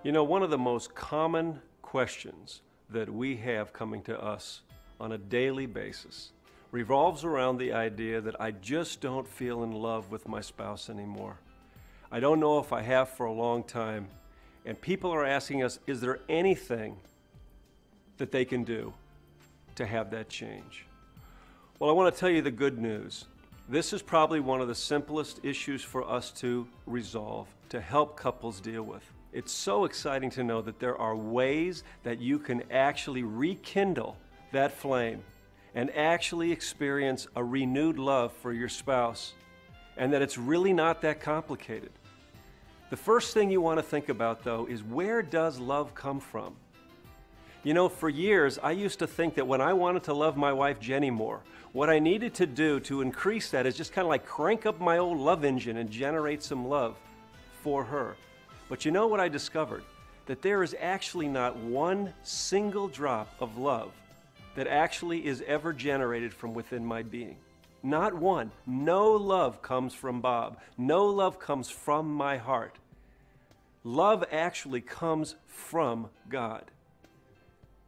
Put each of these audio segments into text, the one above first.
You know, one of the most common questions that we have coming to us on a daily basis revolves around the idea that I just don't feel in love with my spouse anymore. I don't know if I have for a long time. And people are asking us, is there anything that they can do to have that change? Well, I want to tell you the good news. This is probably one of the simplest issues for us to resolve, to help couples deal with. It's so exciting to know that there are ways that you can actually rekindle that flame and actually experience a renewed love for your spouse, and that it's really not that complicated. The first thing you want to think about, though, is where does love come from? You know, for years, I used to think that when I wanted to love my wife, Jenny, more, what I needed to do to increase that is just kind of like crank up my old love engine and generate some love for her. But you know what I discovered? That there is actually not one single drop of love that actually is ever generated from within my being. Not one. No love comes from Bob. No love comes from my heart. Love actually comes from God.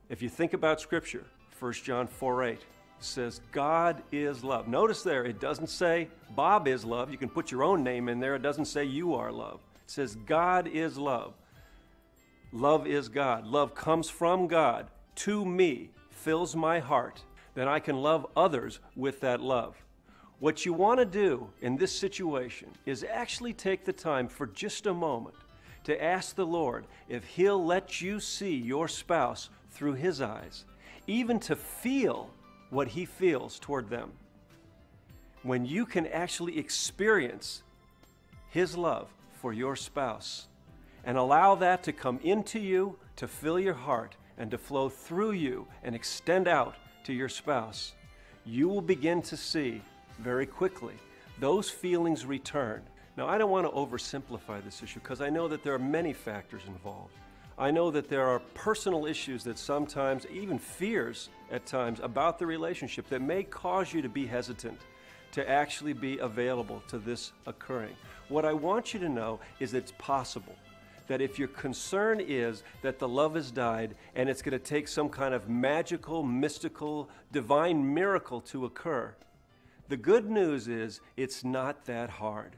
If you think about Scripture, 1 John 4:8 says God is love. Notice there, it doesn't say Bob is love. You can put your own name in there. It doesn't say you are love. It says God is love. Love is God. Love comes from God to me, fills my heart. Then I can love others with that love. What you want to do in this situation is actually take the time for just a moment to ask the Lord if He'll let you see your spouse through His eyes, even to feel what He feels toward them. When you can actually experience His love for your spouse and allow that to come into you, to fill your heart, and to flow through you and extend out to your spouse, you will begin to see very quickly those feelings return. Now, I don't want to oversimplify this issue because I know that there are many factors involved. I know that there are personal issues that sometimes, even fears at times about the relationship that may cause you to be hesitant to actually be available to this occurring. What I want you to know is it's possible. That if your concern is that the love has died and it's going to take some kind of magical, mystical, divine miracle to occur, the good news is it's not that hard.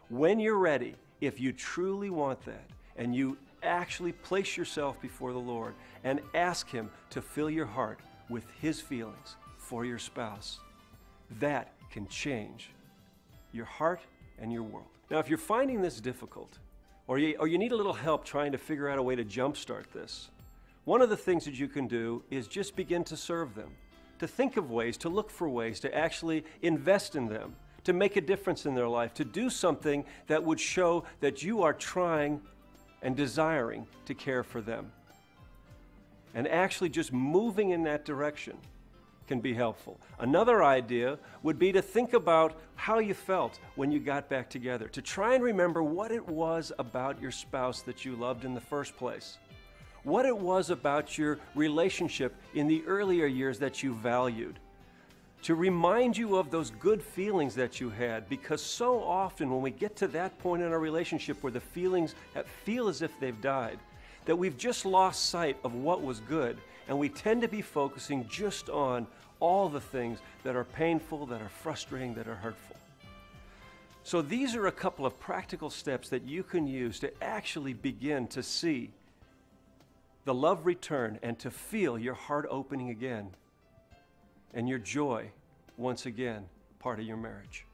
When you're ready, if you truly want that, and you actually place yourself before the Lord and ask Him to fill your heart with His feelings for your spouse, that can change your heart and your world. Now, if you're finding this difficult, or you need a little help trying to figure out a way to jumpstart this, one of the things that you can do is just begin to serve them, to think of ways, to look for ways to actually invest in them, to make a difference in their life, to do something that would show that you are trying and desiring to care for them. And actually just moving in that direction can be helpful. Another idea would be to think about how you felt when you got back together, to try and remember what it was about your spouse that you loved in the first place, what it was about your relationship in the earlier years that you valued, to remind you of those good feelings that you had, because so often when we get to that point in our relationship where the feelings feel as if they've died, that we've just lost sight of what was good, and we tend to be focusing just on all the things that are painful, that are frustrating, that are hurtful. So these are a couple of practical steps that you can use to actually begin to see the love return and to feel your heart opening again and your joy once again part of your marriage.